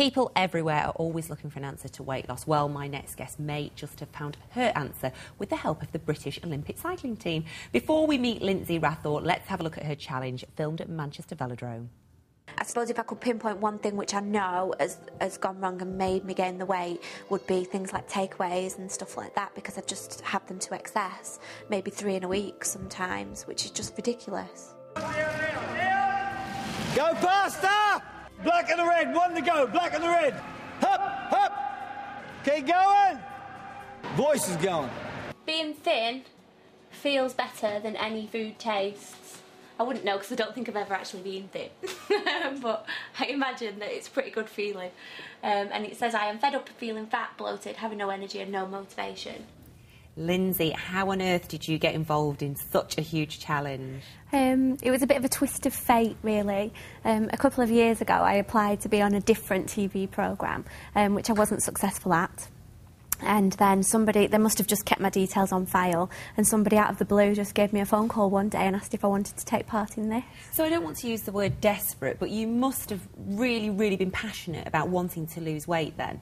People everywhere are always looking for an answer to weight loss. Well, my next guest may just have found her answer with the help of the British Olympic cycling team. Before we meet Lyndsey Rathor, let's have a look at her challenge, filmed at Manchester Velodrome. I suppose if I could pinpoint one thing which I know has gone wrong and made me gain the weight would be things like takeaways and stuff like that, because I just have them to excess, maybe 3 in a week sometimes, which is just ridiculous. Go faster! Black and the red, 1 to go, black and the red. Hup, hup. Keep going. Voice is going. Being thin feels better than any food tastes. I wouldn't know because I don't think I've ever actually been thin. But I imagine that it's a pretty good feeling. And it says I am fed up of feeling fat, bloated, having no energy and no motivation. Lyndsey, how on earth did you get involved in such a huge challenge? It was a bit of a twist of fate, really. A couple of years ago, I applied to be on a different TV programme, which I wasn't successful at. And then they must have just kept my details on file, and somebody out of the blue just gave me a phone call one day and asked if I wanted to take part in this. So I don't want to use the word desperate, but you must have really been passionate about wanting to lose weight then.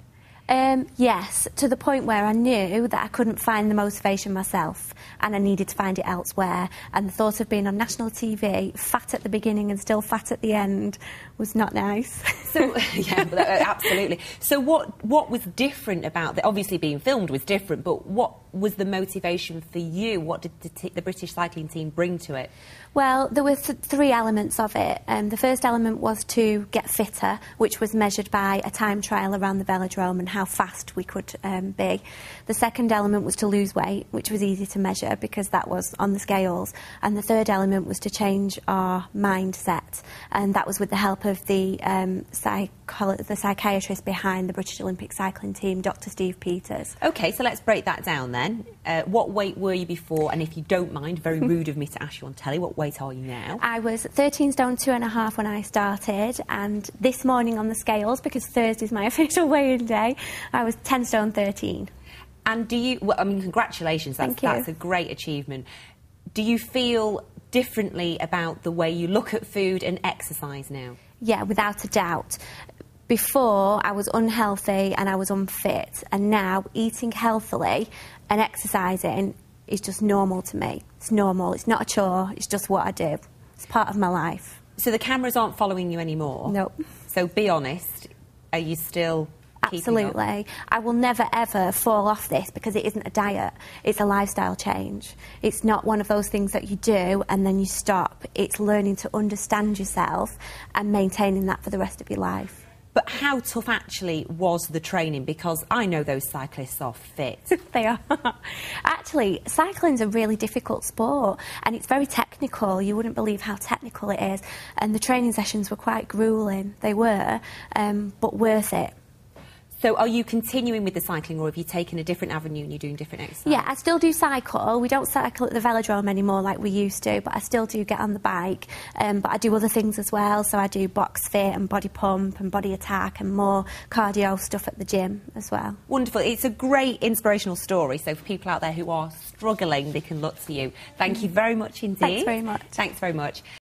Yes, to the point where I knew that I couldn't find the motivation myself and I needed to find it elsewhere, and the thought of being on national TV, fat at the beginning and still fat at the end, was not nice. So, yeah, absolutely. So what was different about that? Obviously being filmed was different, but what was the motivation for you? What did the British cycling team bring to it? Well, there were 3 elements of it. The first element was to get fitter, which was measured by a time trial around the velodrome and how fast we could be. The second element was to lose weight, which was easy to measure because that was on the scales. And the third element was to change our mindset, and that was with the help of the psychiatrist behind the British Olympic cycling team, Dr. Steve Peters. OK, so let's break that down then. What weight were you before? And if you don't mind, very rude of me to ask you on telly, what weight are you now? I was 13 stone 2.5 when I started, and this morning on the scales, because Thursday's my official weigh-in day, I was 10 stone 13. And do you, well, I mean, congratulations, that's a great achievement. Do you feel differently about the way you look at food and exercise now? Yeah, without a doubt. Before, I was unhealthy and I was unfit, and now eating healthily and exercising is just normal to me. It's normal, it's not a chore, it's just what I do. It's part of my life. So the cameras aren't following you anymore? No. So be honest, are you still Absolutely. I will never ever fall off this because it isn't a diet. It's a lifestyle change. It's not one of those things that you do and then you stop. It's learning to understand yourself and maintaining that for the rest of your life. But how tough actually was the training? Because I know those cyclists are fit. They are. Actually, cycling's a really difficult sport and it's very technical. You wouldn't believe how technical it is. And the training sessions were quite gruelling. They were, but worth it. So are you continuing with the cycling, or have you taken a different avenue and you're doing different exercise? Yeah, I still do cycle. We don't cycle at the velodrome anymore like we used to, but I still do get on the bike. But I do other things as well. So I do box fit and body pump and body attack and more cardio stuff at the gym as well. Wonderful. It's a great inspirational story. So for people out there who are struggling, they can look to you. Thank you very much indeed. Thanks very much. Thanks very much.